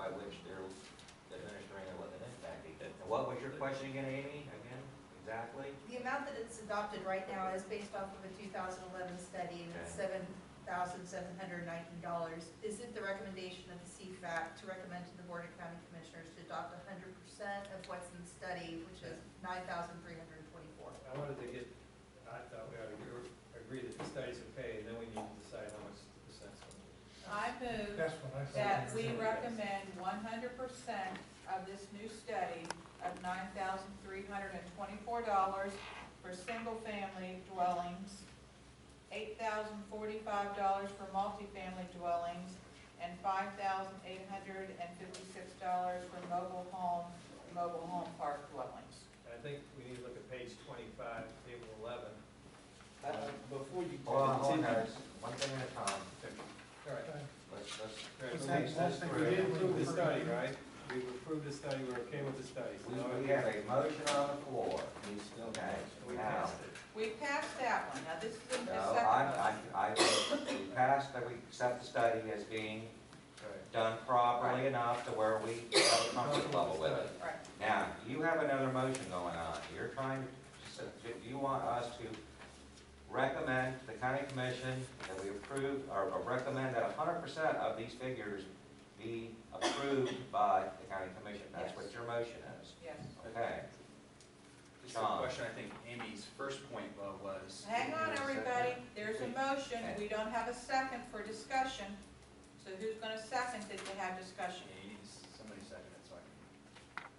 by which they're administering it with an impact fee. And what was your question again, Amy? Again, exactly? The amount that it's adopted right now is based off of a 2011 study, and it's $7,719. Is it the recommendation of the CFAC to recommend to the Board of County Commissioners to adopt 100% of what's in the study, which is $9,324? I thought we ought to agree that the studies are paid, and then we need to decide how much the percent's going to be. I move That's what I said. that we recommend 100% of this new study of $9,324 for single-family dwellings, $8,045 for multifamily dwellings, and $5,856 for mobile home park dwellings. I think we need to look at page 25, table 11. Before you Hold on, continue. guys. One thing at a time. All right. Let's All right, Let's so take- let's take- we did approve the study, right? We've approved the study, we're okay with the study. So now we have a motion on the floor. Okay, we now. passed it. We passed that one. Now, this is the No, second we passed that we accept the study as being Right. done properly enough to where we have a comfort level with it. one. Right. Now, you have another motion going on. You're trying to, you want us to recommend to the county commission that we approve, or recommend that 100% of these figures be approved by the county commission. That's Yes. what your motion is. Yes. Okay. Just a Sean. question, I think Amy's first point was. Hang on, everybody. There's a motion. We don't have a second for discussion. So who's going to second it to have discussion? Yeah, you need somebody second it, so I can.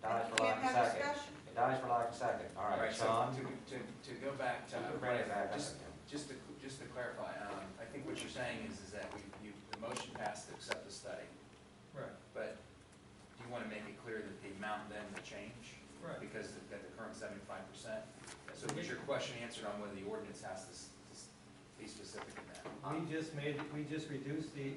Dies You for lack can't of have second. discussion. It dies for lack of second. All right, so Sean. to go back to. Bring it back up Just again. just to clarify, I think what you're saying is that the motion passed to accept the study, Right. but do you want to make it clear that the amount then will change? Right. Because at the current 75%? So was your question answered on whether the ordinance has to be specific in that? We just reduced the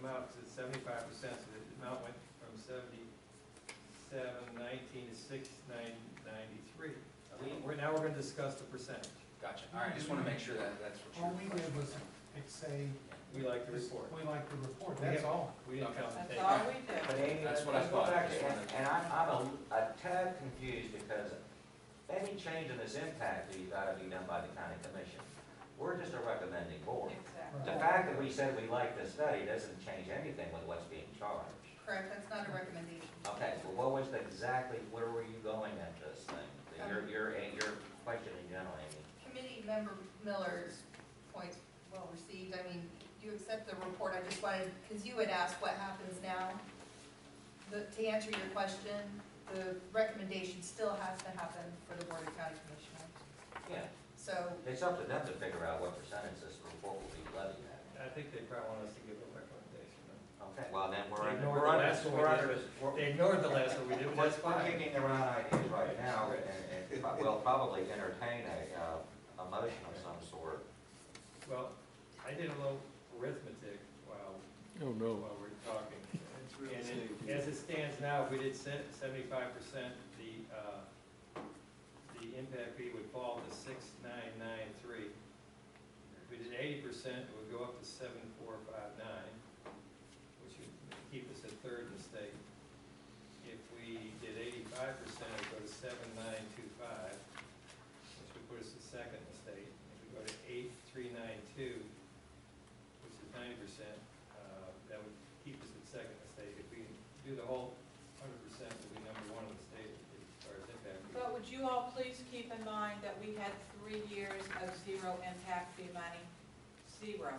amount to 75%, so the amount went from 7719 to 6993. Now we're going to discuss the percentage. Gotcha. All right, just want to make sure that that's what All you're. we did was say, We like the report. we like the report, that's all. We didn't count the That's tape. all we did. But Amy, That's let's what I go thought. back to, Just wanted- and I'm a tad confused because any change in this impact fee got to be done by the county commission. We're just a recommending board. Exactly. The fact that we said we like this study doesn't change anything with what's being charged. Correct, that's not a recommendation. Okay, well, what was exactly, where were you going at this thing? Your question in general, Amy. Committee member Miller's points well received. I mean, you accept the report. I just wanted, because you had asked what happens now. To answer your question, the recommendation still has to happen for the Board of County Commissioners. Yeah, So, it's up to them to figure out what percentage this report will be levied at. I think they probably want us to give a recommendation. Okay, well, then They ignored the last one we did. They ignored the last one we did, but that's We're fine. kicking around ideas right now, and we'll probably entertain a motion of some sort. Well, I did a little arithmetic while we're talking. And as it stands now, if we did 75%, the impact fee would fall to 6,993. If we did 80%, it would go up to 7,459, which would keep us at third in the state. If we did 85%, it would go to 7,925, which would put us at second in the state. If we go to 8,392, which is 90%, that would keep us at second in the state. If we do the whole 100%, we'll be number one in the state as far as impact fee. But would you all please keep in mind that we had 3 years of zero impact fee money, zero.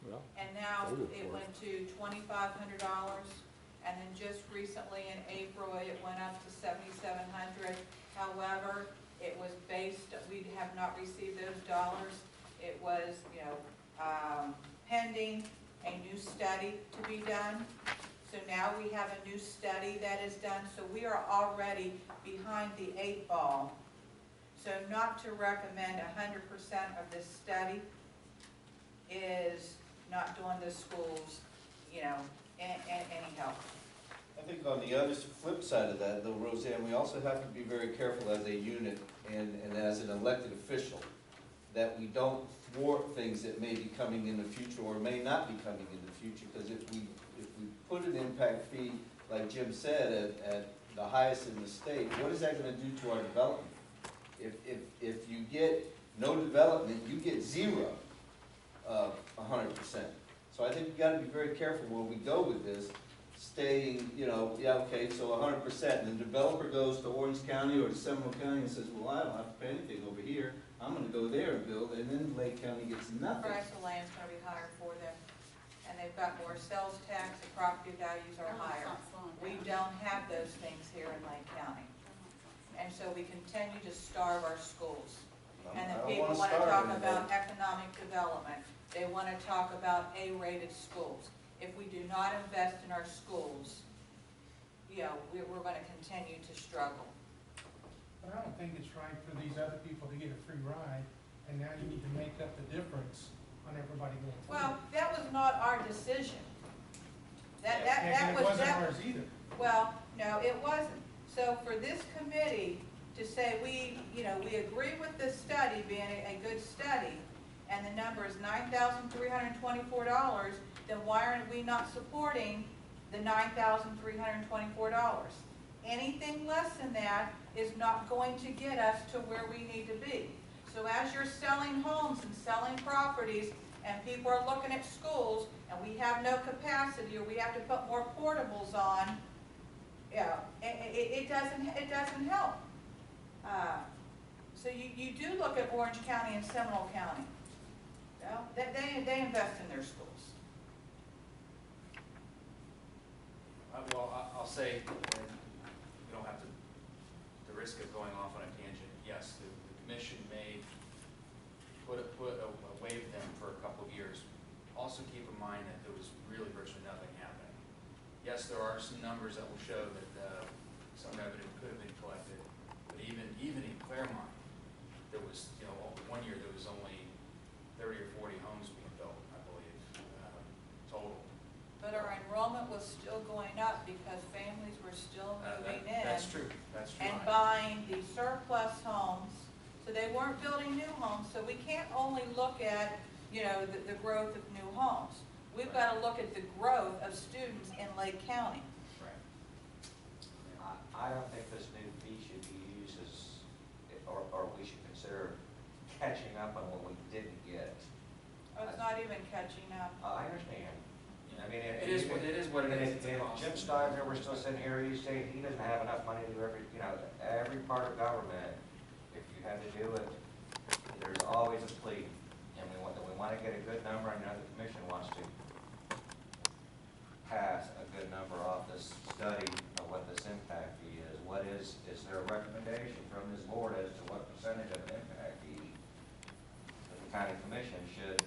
Well, And now voted it for went to $2,500, and then just recently in April, it went up to $7,700. However, it was based, we have not received those dollars. It was, pending a new study to be done. So now we have a new study that is done, so we are already behind the 8 ball. So not to recommend 100% of this study is not doing the schools, any help. I think on the other flip side of that, though, Roseanne, we also have to be very careful as a unit and as an elected official that we don't thwart things that may be coming in the future or may not be coming in the future. Because if we put an impact fee, like Jim said, at the highest in the state, what is that gonna do to our development? If you get no development, you get zero of 100%. So I think we gotta be very careful where we go with this, staying, you know, yeah, okay, so 100%, and the developer goes to Orange County or to Seminole County and says, well, I don't have to pay anything over here, I'm gonna go there and build, and then Lake County gets nothing. Price of land's gonna be higher for them, and they've got more sales tax, and property values are higher. We don't have those things here in Lake County, and so we continue to starve our schools. And then people wanna talk about economic development, they wanna talk about A-rated schools. If we do not invest in our schools, you know, we're gonna continue to struggle. But I don't think it's right for these other people to get a free ride, and now you need to make up the difference on everybody going forward. Well, that was not our decision. That And it was, wasn't that, ours either. well, no, it wasn't. So for this committee to say we, you know, we agree with this study being a good study, and the number is $9,324, then why aren't we not supporting the $9,324? Anything less than that is not going to get us to where we need to be. So as you're selling homes and selling properties, and people are looking at schools, and we have no capacity, or we have to put more portables on, yeah, it doesn't help. So you do look at Orange County and Seminole County. Well, they invest in their schools. Well, I'll say, and you don't have to, the risk of going off on a tangent, yes, the commission may waive them for a couple of years. Also keep in mind that there was really virtually nothing happening. Yes, there are some numbers that will show that some revenue could have been collected, but even in Claremont, there was, you know, 1 year there was only 30 or 40 homes being built, I believe, total. But our enrollment was still going up because families were still moving in. That's true, that's true. And buying the surplus homes, so they weren't building new homes, so we can't only look at, you know, the growth of new homes. We've got to look at the growth of students in Lake County. Right. I don't think this new fee should be used as, or we should consider catching up on what we didn't get. Oh, it's not even catching up. I understand. I mean, It is what it is. If Jim Stiver were still sitting here, he'd say he doesn't have enough money to do every part of government. If you had to do it, there's always a plea, and we want to get a good number. I know the commission wants to pass a good number off this study of what this impact fee is. Is there a recommendation from this board as to what percentage of an impact fee that the county commission should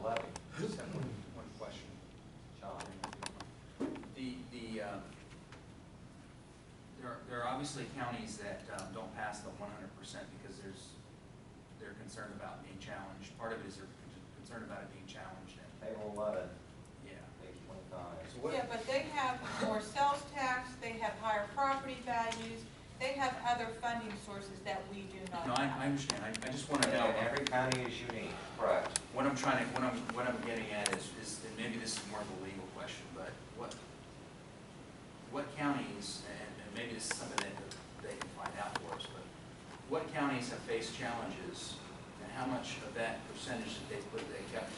levy? Just have one question. John? There are obviously counties that don't pass the 100% because they're concerned about being challenged. Part of it is they're concerned about it being challenged. And Table 11, yeah. page 25. So what? Yeah, but they have more sales tax, they have higher property values, they have other funding sources that we do not No, have. I understand. I just want to know. And every county is unique, correct? What I'm getting at is, and maybe this is more of a legal question, but what counties, and maybe this is something that they can find out for us, but what counties have faced challenges, and how much of that percentage that they kept,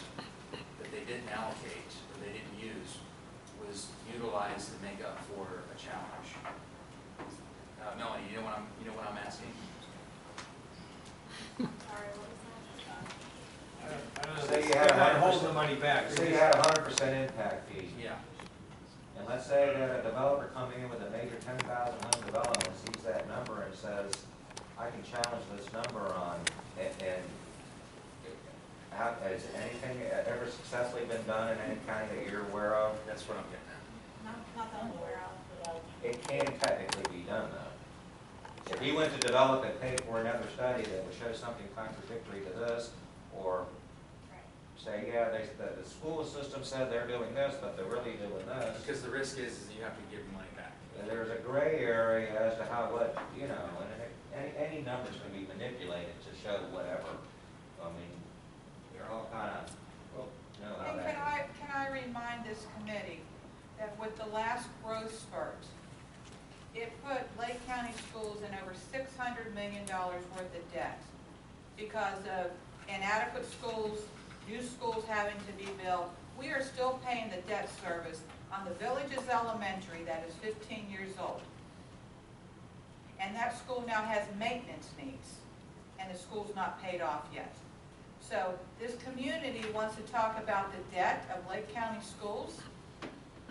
that they didn't allocate, or they didn't use, was utilized to make up for a challenge? Melanie, you know what I'm asking? Say you had They're not holding 100%. the money back. Say you had 100% impact fee, Yeah. and let's say that a developer coming in with a major 10,000 home development sees that number and says, I can challenge this number on, and has anything ever successfully been done in any county that you're aware of? That's what I'm getting at. Not that I'm aware of. It can technically be done, though. If he went to develop and pay for another study that would show something contradictory to this, or say, yeah, the school system said they're doing this, but they're really doing this. Because the risk is you have to give money back. There's a gray area as to how, and any numbers can be manipulated to show whatever. I mean, they're all kinda, Well, you know how And that is. can I remind this committee that with the last growth spurt, it put Lake County schools in over $600 million worth of debt because of inadequate schools, new schools having to be built. We are still paying the debt service on the village's elementary that is 15 years old. And that school now has maintenance needs, and the school's not paid off yet. So this community wants to talk about the debt of Lake County schools.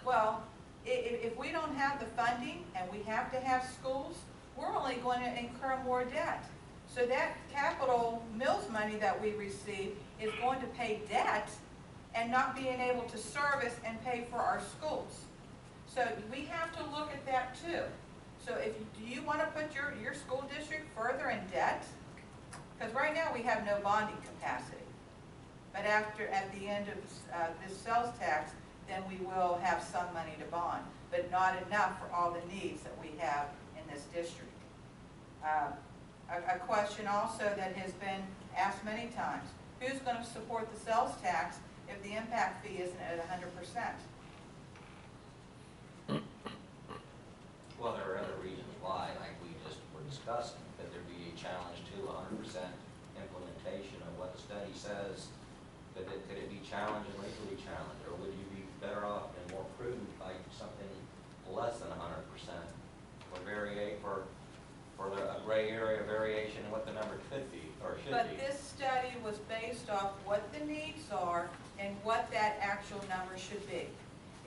Well, if we don't have the funding and we have to have schools, we're only going to incur more debt. So that capital mills money that we receive is going to pay debt and not being able to service and pay for our schools. So we have to look at that too. So do you want to put your school district further in debt? Because right now we have no bonding capacity. But at the end of this sales tax, then we will have some money to bond, but not enough for all the needs that we have in this district. A question also that has been asked many times, who's going to support the sales tax if the impact fee isn't at 100%? Well, there are other reasons why, like we just were discussing, that there be a challenge to 100% implementation of what the study says. Could it be challenged and legally challenged, or would you be better off and more prudent by something less than 100%? Or variate for a gray area variation in what the number could be, or should But be? this study was based off what the needs are and what that actual number should be.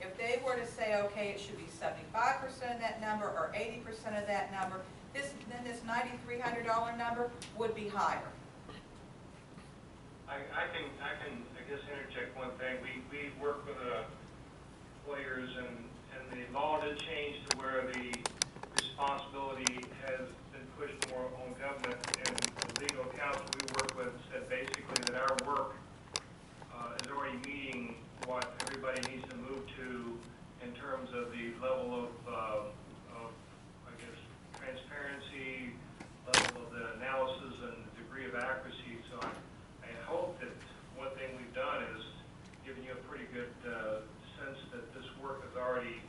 If they were to say, okay, it should be 75% of that number or 80% of that number, then this $9,300 number would be higher. I can, I guess, interject one thing. We work with employers, and the law did change to where the responsibility has been pushed more on government, and the legal counsel we work with said basically that our work is already meeting what everybody needs to move to in terms of the level of I guess, transparency, level of the analysis, and the degree of accuracy. So I hope that one thing we've done is given you a pretty good sense that this work is already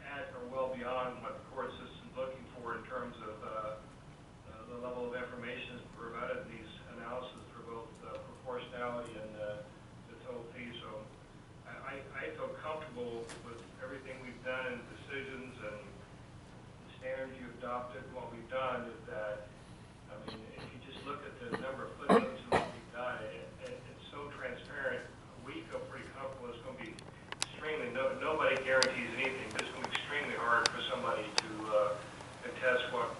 at or well beyond what the court system is looking for in terms of the level of information that's provided in these analysis for both proportionality and the total fee. So I feel comfortable with everything we've done and decisions and the standards you've adopted. What we've done is that, I mean, if you just look at the number of footnotes and what we've done, it's so transparent. We feel pretty comfortable. It's going to be extremely, nobody guarantees anything, but it's going to be extremely hard for somebody to contest what's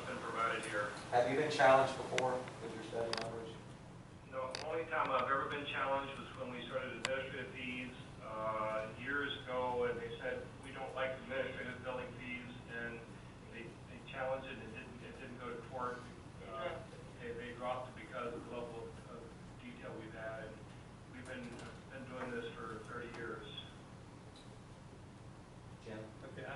been provided here. Have you been challenged before with your study numbers? No, the only time I've ever been challenged was when we started administrative fees years ago, and they said, we don't like administrative billing fees, and they challenged it, and it didn't go to court. They dropped it because of the level of detail we've had, and we've been doing this for 30 years. Jim? okay,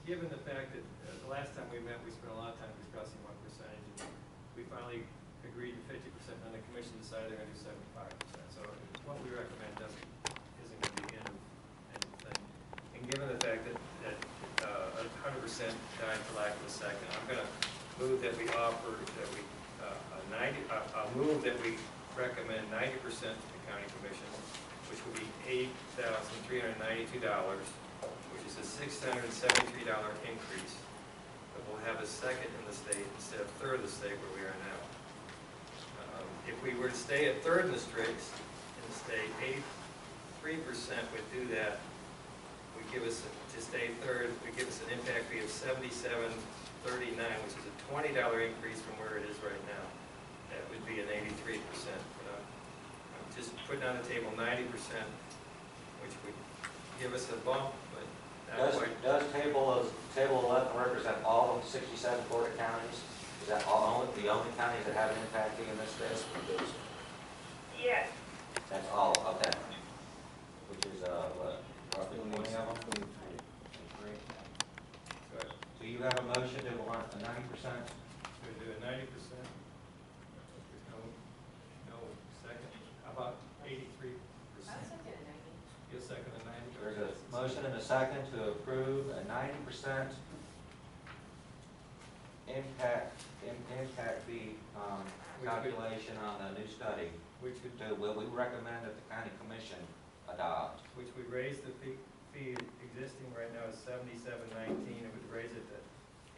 given the fact that the last time we met, we spent a lot of time discussing what percentage, and we finally agreed to 50%, and the commission decided they're going to do 75%. So what we recommend isn't going to be anything. And given the fact that 100% died for lack of a second, I'm going to move that we offer that we I'll move that we recommend 90% to the county commission, which would be $8,392, which is a $673 increase. But we'll have a second in the state instead of third of the state where we are now. If we were to stay at third in the state, 83% would do that. Would give us, to stay third, would give us an impact fee of $77.39, which is a $20 increase from where it is right now. That would be an 83%. But I'm just putting on the table 90%, which would give us a bump, but not quite. Does table 11 represent all of 67 Florida counties? Is that the only counties that have an impact fee in this state? Yes. That's all, okay. Which is, what, roughly 20 of them? So you have a motion to want a 90%? So we do a 90%. Motion and a second to approve a 90% impact fee calculation on the new study. Which would, Will we recommend that the county commission adopt? which we raised the fee existing right now is $77.19, it would raise it to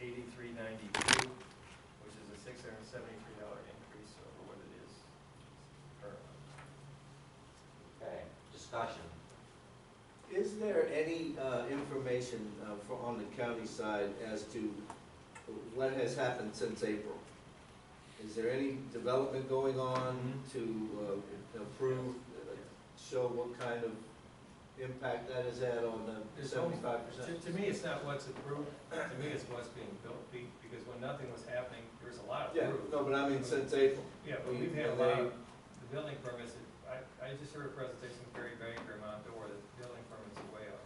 $83.92, which is a $673 increase over what it is currently. Okay, discussion. Is there any information on the county side as to what has happened since April? Is there any development going on to approve, show what kind of impact that has had on the There's 75%? To me, it's not what's approved, to me, it's what's being built, because when nothing was happening, there was a lot Yeah, approved. no, but I mean since April. Yeah, but we've had a lot of, the building permits, I just heard a presentation from Gary Banker in Mount Dora, that building permits are way up,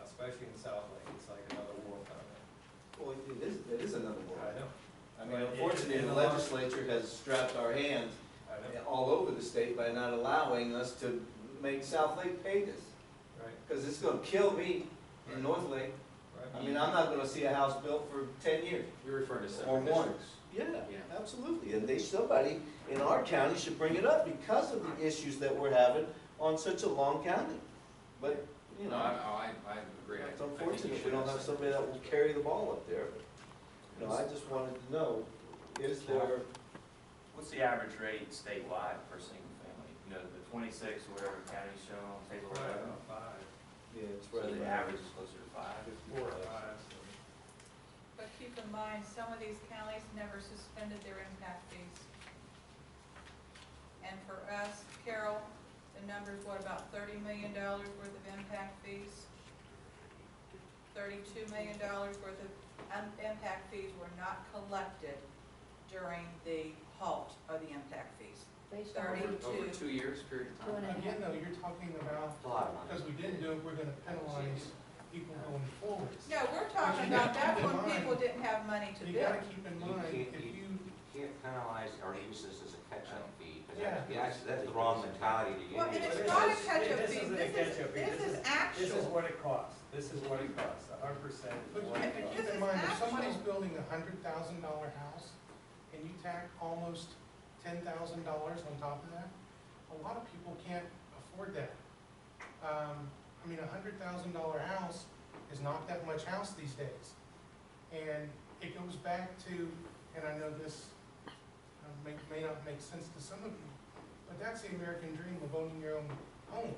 especially in South Lake, it's like another world down there. Well, it is another world. I know, I mean, But unfortunately, in the the long- legislature has strapped our hands I know, all over the state by not allowing us to make South Lake pay this. right, Because it's gonna kill me in North Lake. I right. mean, I'm not gonna see a house built for 10 years. You're referring to Or separate more. districts. Yeah, Yeah. absolutely. And somebody in our county should bring it up because of the issues that we're having on such a long county. But, you No, know, I agree. it's unfortunate we don't have somebody that will carry the ball up there. But, you know, I just wanted to know, is there, What's the average rate statewide for single family? You know, the 26 or whatever county's shown on table Right, 11? about five, yeah, it's So right the around. average is closer to 5? 4 or 5, so. But keep in mind, some of these counties never suspended their impact fees. And for us, Carol, the number's what, about $30 million worth of impact fees? $32 million worth of impact fees were not collected during the halt of the impact fees. Based Over 32. 2 years period of time. Again, though, you're talking about, It's a lot of money. because we didn't do it, we're gonna penalize people going forward. No, we're talking But you about gotta that keep in when mind- people didn't have money to You build. gotta keep in mind, if you, Can't penalize or use this as a catch-up fee. 'Cause Yeah. that's the wrong mentality to use. Well, and But it's this not a is- catch-up this fee, isn't a this is, catch-up fee. this is This is actual. what it costs, this is what it costs, our percentage but is you what have it to costs. keep This in is mind, if somebody's actual. building $100,000 house, and you tack almost $10,000 on top of that, a lot of people can't afford that. I mean, $100,000 house is not that much house these days. And it goes back to, and I know this may not make sense to some of you, but that's the American dream of owning your own home.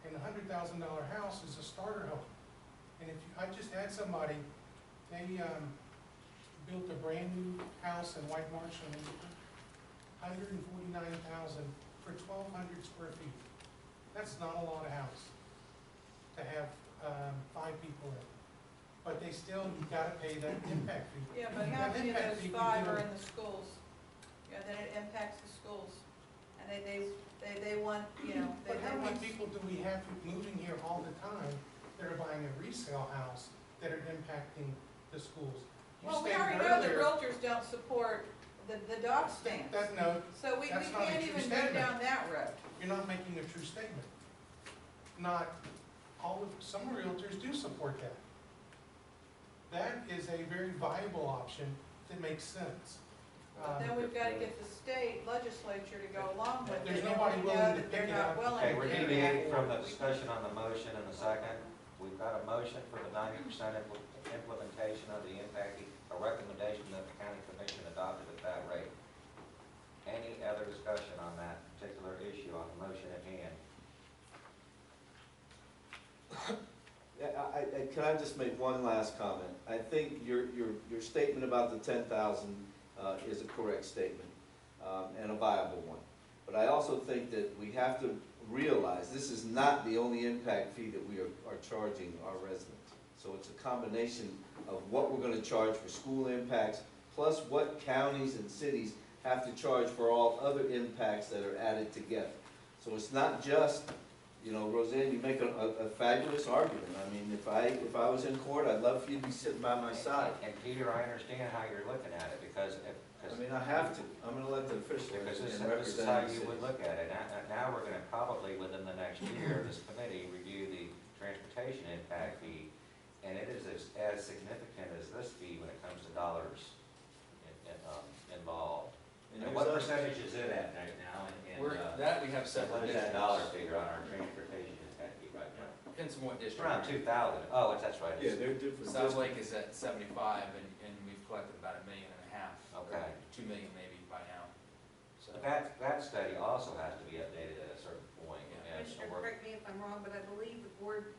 And a $100,000 house is a starter home. And if I just had somebody, they built a brand new house in White Marsh, and $149,000 for 1,200 square feet. That's not a lot of house to have 5 people in. But they still, you gotta pay that impact fee. Yeah, but how That many of impact those fee can 5 do- are in the schools? Yeah, then it impacts the schools. And they want, you know, they But how many want. people do we have moving here all the time that are buying a resale house that are impacting the schools? You Well, we stated already know that earlier realtors don't support the dog stands. that, no, So we that's not a can't true even go statement. down that road. you're not making a true statement. Not all of, some realtors do support that. That is a very viable option that makes sense. But then we've got to get the state legislature to go along with it. There's and nobody we willing know to that they're pick it not up. willing Okay, to we're do that. deviating from the discussion on the motion and the second. We've got a motion for the 90% implementation of the impact fee, a recommendation that the county commission adopted at that rate. Any other discussion on that particular issue on the motion at hand? Can I just make one last comment? I think your statement about the 10,000 is a correct statement, and a viable one. But I also think that we have to realize this is not the only impact fee that we are charging our residents. So it's a combination of what we're gonna charge for school impacts, plus what counties and cities have to charge for all other impacts that are added together. So it's not just, you know, Roseanne, you make a fabulous argument. I mean, if I was in court, I'd love for you to be sitting by my side. And Peter, I understand how you're looking at it, because I mean, I have to. I'm gonna let the officials because and this is representatives. how you would look at it. Now we're gonna probably, within the next year, this committee review the transportation impact fee, and it is as significant as this fee when it comes to dollars involved. And what percentage is it at right now? That we have What separate is that districts. dollar figure on our transportation impact fee right now? Depends on what It's district. around 2,000. Oh, that's right. Yeah, they're different. South Lake is at 75, and we've collected about $1.5 million. Okay. 2 million maybe by now. So But that study also has to be updated at a certain point. Yeah. And so Commissioner, correct me if I'm wrong, but I believe the board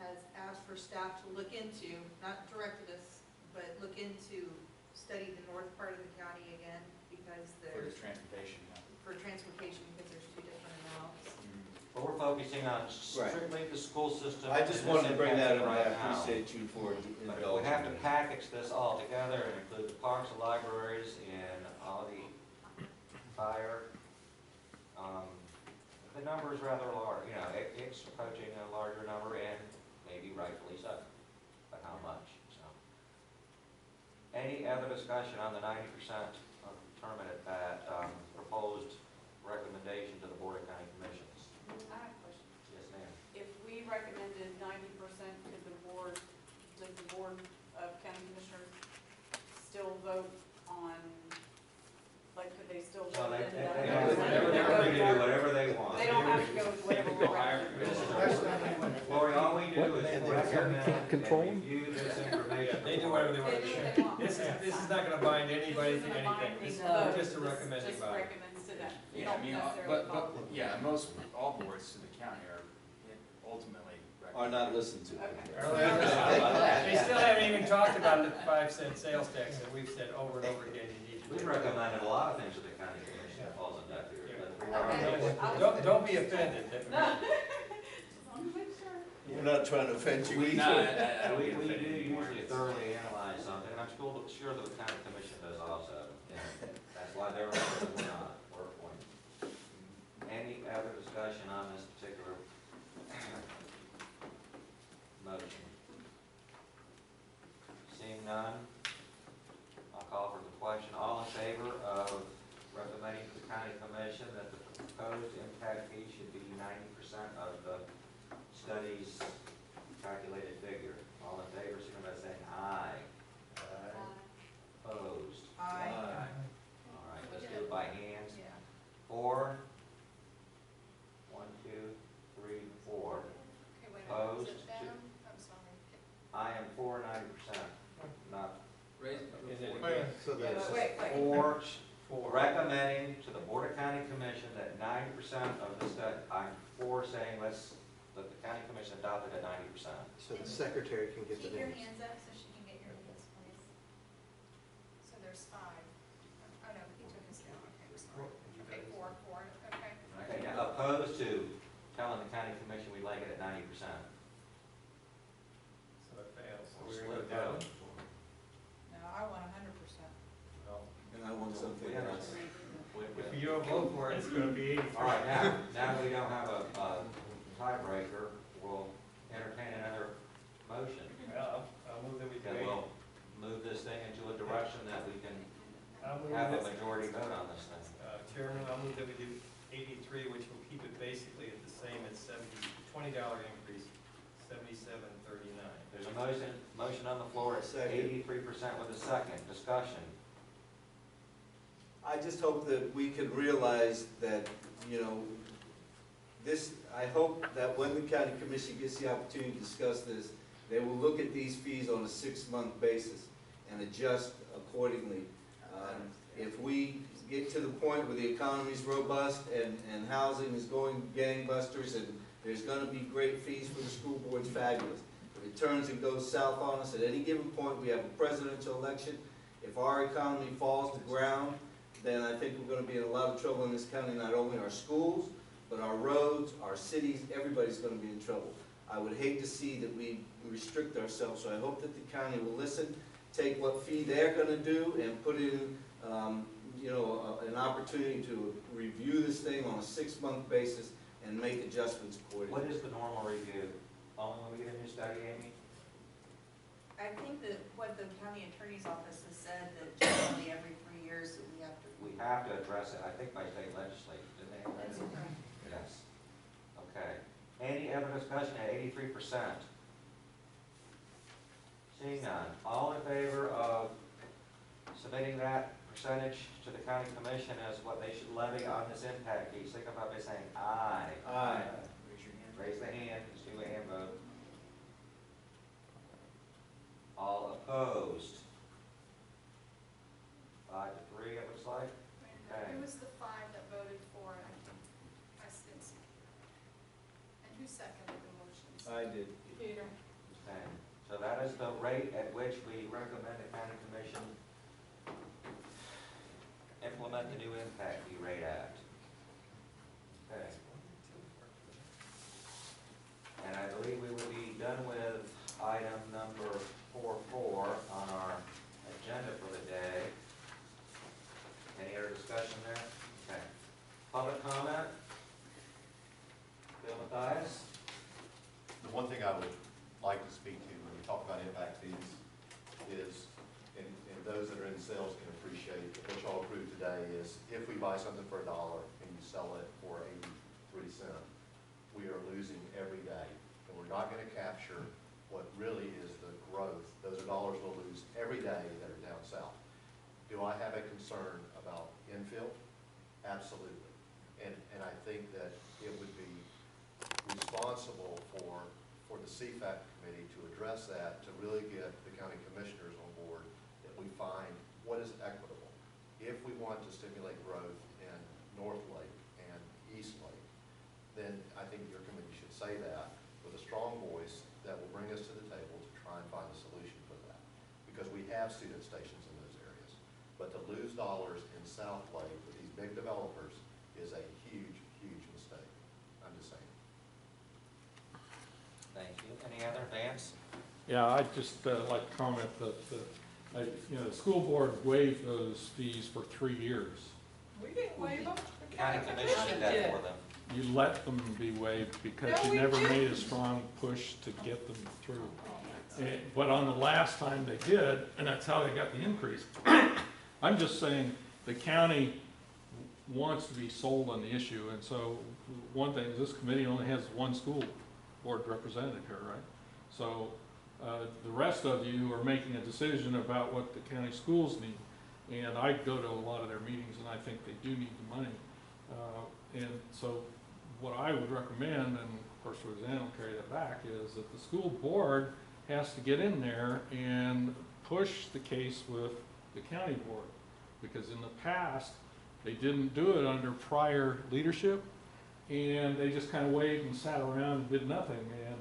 has asked for staff to look into, not directed us, but look into, study the north part of the county again, because for the there's, transportation. for transportation, because there's two different amounts. But we're focusing on strictly the school system. I just and wanted to this bring that impact up, right I now. appreciate you for But if we indulging have to me. package this all together and include the parks and libraries and all the fire, the number is rather large, you know, it's approaching a larger number and maybe rightfully so, but how much, so. Any other discussion on the 90% of determinant that proposed recommendation to the Board of County Commissions? I have a question. Yes, ma'am. If we recommended 90%, could the board, does the Board of County Commissioners still vote on, like, could they still So vote they, in? they, the- they have to do whatever they want. They don't have to go with whatever we're recommending. Lori, all we do is What? recommend Control and them? review this information. They do whatever they want. They do what they want. This is not gonna bind anybody to This isn't a anything. binding This is vote. just a This recommending just body. recommends to them. You Yeah, I don't mean, necessarily follow. yeah, most, all boards in the county are ultimately. Are not listened to. Okay. They still haven't even talked about the 5-cent sales tax that we've said over and over again you need to We've do. recommended a lot of things to the county commission that falls on deaf ears, but we are. Don't be offended. No. Just want to make sure. We're not trying to offend you We either. we do usually thoroughly analyze something, and I'm sure the county commission does also. And that's why they're on, we're not, we're appointed. Any other discussion on this particular motion? Seeing none, I'll call for the question. All in favor of recommending to the county commission that the proposed impact fee should be 90% of the study's calculated figure? All in favor, signify by saying aye. Opposed? Aye. All right, let's do it by hands. Yeah. 4. 1, 2, 3, 4. Okay, wait a minute, Opposed? is it down? I'm sorry. I am for 90%, not Raise, So that's. Wait. for recommending to the Board of County Commission that 90% of the study, I'm for saying let's, let the county commission adopt it at 90%. So the secretary can get the Keep your names. hands up so she can get your list, please. So there's 5. Oh, no, he took us down, okay, we're sorry. Okay, 4, okay. Okay, now opposed to telling the county commission we like it at 90%. So it fails. So we're Split gonna go down. vote. No, I want 100%. Well, And I want something Yeah. else. if you don't vote for it, it's gonna be 80. All right, now that we don't have a tiebreaker, we'll entertain another motion. Well, I'll move that we do And 80. we'll move this thing into a direction that we can I'll move have a this, majority vote on this thing. Chairman, I'll move that we do 83, which will keep it basically at the same at $20 increase, $77.39. There's a motion on the floor at Second. 83% with a second. Discussion. I just hope that we can realize that, you know, this, I hope that when the county commission gets the opportunity to discuss this, they will look at these fees on a 6-month basis and adjust accordingly. If we get to the point where the economy's robust and housing is going gangbusters and there's gonna be great fees for the school boards, fabulous. If it turns and goes south on us at any given point, we have a presidential election. If our economy falls to ground, then I think we're gonna be in a lot of trouble in this county, not only our schools, but our roads, our cities, everybody's gonna be in trouble. I would hate to see that we restrict ourselves, so I hope that the county will listen, take what fee they're gonna do and put in, you know, an opportunity to review this thing on a 6-month basis and make adjustments accordingly. What is the normal review? Only when we get a new study, Amy? I think that what the county attorney's office has said, that generally every 3 years that we have to. We have to address it, I think by state legislature, didn't they? That's correct. Yes. Okay. Any other discussion discussion at 83%? Seeing none, all in favor of submitting that percentage to the county commission as what they should levy on this impact fee, signify by saying aye. Aye. Raise the hand, let's do a hand vote. All opposed? 5-3, it looks like. Okay. Who was the 5 that voted for it? I didn't see. And who seconded the motions? I did. Peter. Okay. So that is the rate at which we recommend the county commission implement the new impact fee rate act. Okay. And I believe we will be done with item number 4.4 on our agenda for the day. Any other discussion there? Okay. Public comment? Bill Mathias? The one thing I would like to speak to when we talk about impact fees is, and those that are in sales can appreciate, that what y'all approved today is if we buy something for $1 and you sell it for 83 cents, we are losing every day. And we're not gonna capture what really is the growth. Those are dollars we'll lose every day that are down south. Do I have a concern about infill? Absolutely. And I think that it would be responsible for the CFAC committee to address that, to really get the county commissioners on board, that we find what is equitable. If we want to stimulate growth in North Lake and East Lake, then I think your committee should say that with a strong voice that will bring us to the table to try and find a solution for that. Because we have student stations in those areas. But to lose dollars in South Lake with these big developers is a huge, huge mistake. I'm just saying. Thank you. Any other, Vance? Yeah, I'd just like to comment that, the school board waived those fees for 3 years. We didn't waive them. The county commission did that for them. You let them be waived because No, you we never didn't. made a strong push to get them through. But on the last time they did, and that's how they got the increase. I'm just saying, the county wants to be sold on the issue, and so one thing, this committee only has one school board representative here, right? So the rest of you are making a decision about what the county schools need. And I go to a lot of their meetings, and I think they do need the money. And so what I would recommend, and of course Roseanne will carry that back, is that the school board has to get in there and push the case with the county board. Because in the past, they didn't do it under prior leadership, and they just kind of waved and sat around and did nothing. And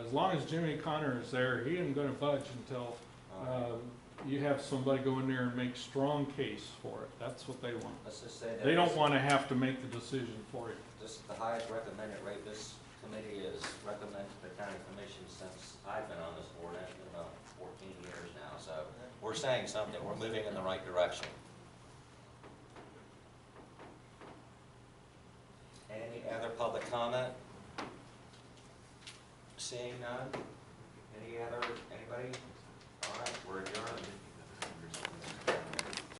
as long as Jimmy Connor is there, he isn't going to budge until you have somebody go in there and make strong case for it. That's what they want. Let's just say that They don't want to have to make the decision for you. this is the highest recommended rate this committee has recommended to the county commission since I've been on this board. It's been about 14 years now. So we're saying something. We're moving in the right direction. Any other public comment? Seeing none? Anybody? All right, we're adjourned.